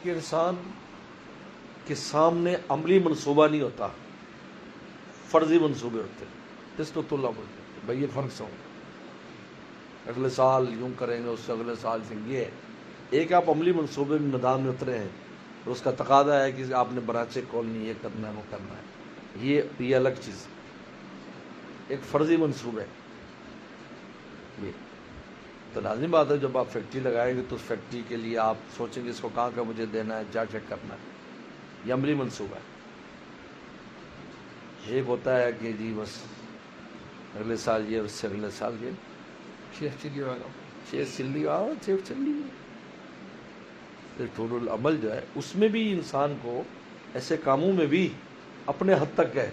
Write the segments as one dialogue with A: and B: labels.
A: کہ انسان کے سامنے عملی منصوبہ نہیں ہوتا، فرضی منصوبے ہوتے ہیں، اس کو طلب ہوتے ہیں بھائی یہ فرق سے ہوگا، اگلے سال یوں کریں گے، اس سے اگلے سال سے یہ ہے۔ ایک آپ عملی منصوبے میں میدان میں اترے ہیں، اور اس کا تقاضا ہے کہ آپ نے برانچیں کھولنی، یہ کرنا ہے وہ کرنا ہے، یہ الگ چیز ہے۔ ایک فرضی منصوبہ ہے، یہ تو لازمی بات ہے جب آپ فیکٹری لگائیں گے تو اس فیکٹری کے لیے آپ سوچیں گے اس کو کہاں کا مجھے دینا ہے، کیا چیک کرنا ہے، یہ عملی منصوبہ ہے۔ ایک ہوتا ہے کہ جی بس اگلے سال یہ، اس سے اگلے سال یہ، شیخ چلی ہوگا، شیخ چلی آؤ، شیخ چلی۔ طول العمل جو ہے اس میں بھی انسان کو ایسے کاموں میں بھی اپنے حد تک ہے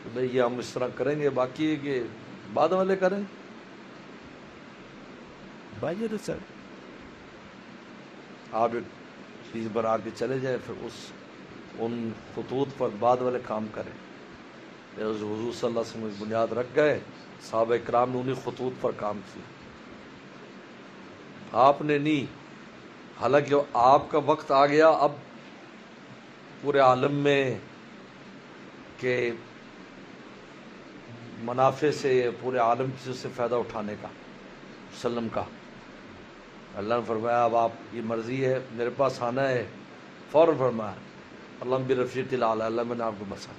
A: کہ بھئی یہ ہم اس طرح کریں گے، باقی کہ بعد والے کریں بھائی سر، آپ ایک چیز پر آ کے چلے جائیں، پھر ان خطوط پر بعد والے کام کریں۔ حضور صلی اللہ علیہ وسلم بنیاد رکھ گئے، صحابہ کرام نے انہیں خطوط پر کام کیا، آپ نے نہیں۔ حالانکہ آپ کا وقت آ گیا اب پورے عالم میں کہ منافع سے، پورے عالم سے فائدہ اٹھانے کا، وسلم کا۔ اللہ نے فرمایا اب آپ کی مرضی ہے، میرے پاس آنا ہے، فوراً فرمایا اللہ برفیق الاعلی، اللہ میں نے آپ کو بسا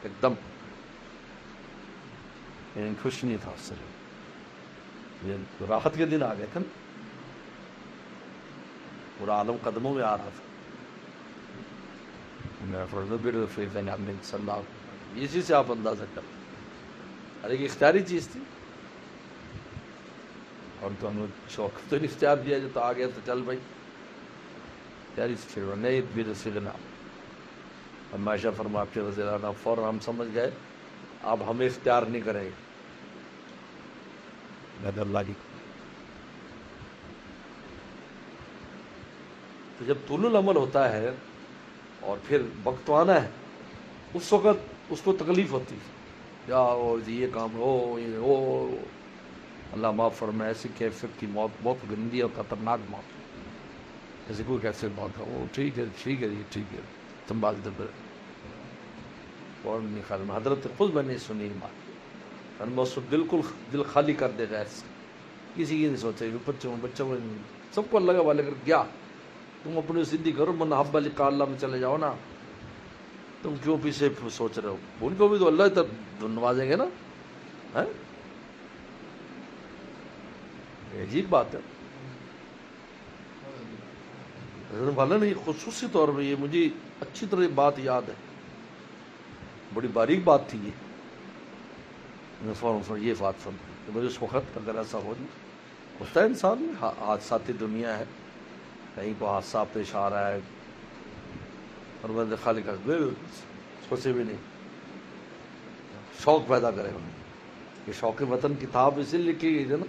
A: ایک دم، یعنی خوش نہیں تھا اس سے، یہ راحت کے دن آ گئے تھے نا، پورا عالم قدموں میں آ رہا تھا۔ میں فرض برفیق الاعلی صلی اللہ علیہ وسلم، اسی سے آپ اندازہ کر، ارے یہ اختیاری چیز تھی، اور تو ہم نے شوق تو نہیں اختیار دیا جو تو آ گیا تو چل بھائی اختیاری سے چھڑوا نہیں بھی سگنا۔ عائشہ فرماتے ہیں رضی اللہ عنہ، فوراً ہم سمجھ گئے اب ہمیں اختیار نہیں کریں گے بید اللہ کی۔ تو جب طول العمل ہوتا ہے اور پھر وقت تو آنا ہے، اس وقت اس کو تکلیف ہوتی ہے، یا یہ کام ہو، یہ ہو، اللہ معاف فرمائے، ایسی کیفیت کی موت، بہت گندی اور خطرناک موت، ایسی کوئی کیسے موت ہے، وہ ٹھیک ہے ٹھیک ہے یہ ٹھیک ہے سنبھال دے پھر فوراً نہیں خیال میں۔ حضرت خود میں نے سنی بات، اس بالکل دل خالی کر دے غیر سے، کسی کی نہیں سوچے، بچوں کو سب کو اللہ کے حوالے کر گیا، تم اپنی زندگی کرو، من حب لقاء اللہ میں چلے جاؤ نا، تم کیوں پیچھے سوچ رہے ہو، ان کو بھی تو اللہ تک نوازیں گے نا، ہے عجیب بات ہے۔ والا نہیں، خصوصی طور پہ یہ مجھے اچھی طرح بات یاد ہے، بڑی باریک بات تھی یہ، فوراً یہ بات سن کہ مجھے اس وقت اگر ایسا ہو جائے، ہوتا ہے انسان میں، حادثاتی دنیا ہے، کہیں کو حادثہ پیش آ رہا ہے، اور میں خالی کر سوچے بھی نہیں، شوق پیدا کرے گا۔ یہ شوق وطن کتاب اسی لیے لکھی گئی تھی نا،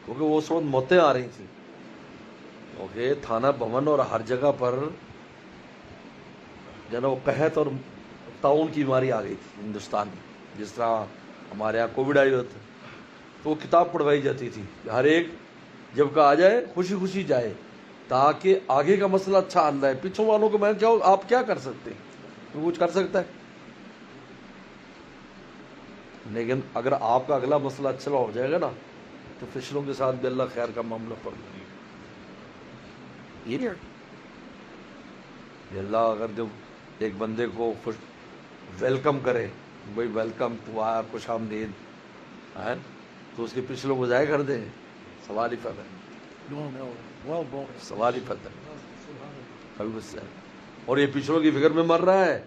A: کیونکہ وہ اس وقت موتیں آ رہی تھیں، کیونکہ تھانہ بھون اور ہر جگہ پر جو ہے نا وہ قحط اور طاعون کی بیماری آ گئی تھی ہندوستان میں، جس طرح ہمارے یہاں کووڈ آئی ہوتا، تو وہ کتاب پڑھوائی جاتی تھی کہ ہر ایک جب کا آ جائے خوشی خوشی جائے، تاکہ آگے کا مسئلہ اچھا حل ہے۔ پیچھوں والوں کو میں کہوں آپ کیا کر سکتے ہیں، وہ کچھ کر سکتا ہے، لیکن اگر آپ کا اگلا مسئلہ اچھا ہو جائے گا نا تو پچھلوں کے ساتھ بھی اللہ خیر کا معاملہ پڑ گا۔ یہ اللہ اگر جب ایک بندے کو خوش ویلکم کرے، بھائی ویلکم، تو آیا، خوش آمدید ہے، تو اس کے پچھلوں کو ضائع کر دیں، سوال ہی پیدا ہے، سوال ہی پیدا ہے۔ اور یہ پچھلوں کی فکر میں مر رہا ہے،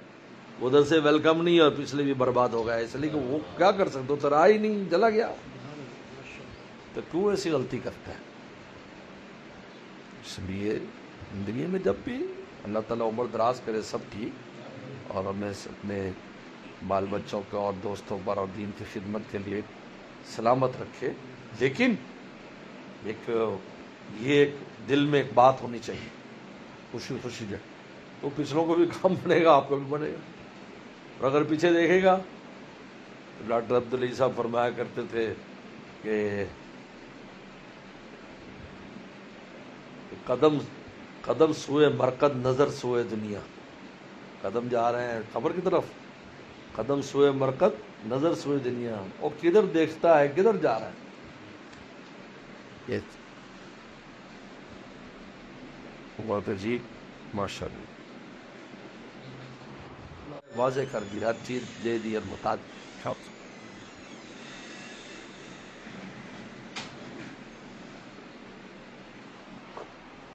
A: ادھر سے ویلکم نہیں، اور پچھلے بھی برباد ہو گئے، اس لیے کہ وہ کیا کر سکتے، تو رہا ہی نہیں، چلا گیا، تو کیوں ایسی غلطی کرتا ہے؟ اس لیے زندگی میں جب بھی اللہ تعالیٰ عمر دراز کرے سب کی، اور ہمیں اپنے بال بچوں کو اور دوستوں پر اور دین کی خدمت کے لیے سلامت رکھے، لیکن ایک دل میں ایک بات ہونی چاہیے، خوشی خوشی جائے، تو پچھلوں کو بھی کام بنے گا، آپ کو بھی بنے گا۔ اور اگر پیچھے دیکھے گا، ڈاکٹر عبدالعزیز صاحب فرمایا کرتے تھے کہ قدم قدم سوئے مرکز نظر سوئے دنیا. قدم جا رہے ہیں قبر کی طرف, قدم سوئے مرکز نظر سوئے دنیا. اور کدھر دیکھتا ہے, کدھر جا رہا ہے. یہ
B: بات ہے جی, ماشاء اللہ.
A: واضح کر دی, ہر چیز دے دی اور بتا دی.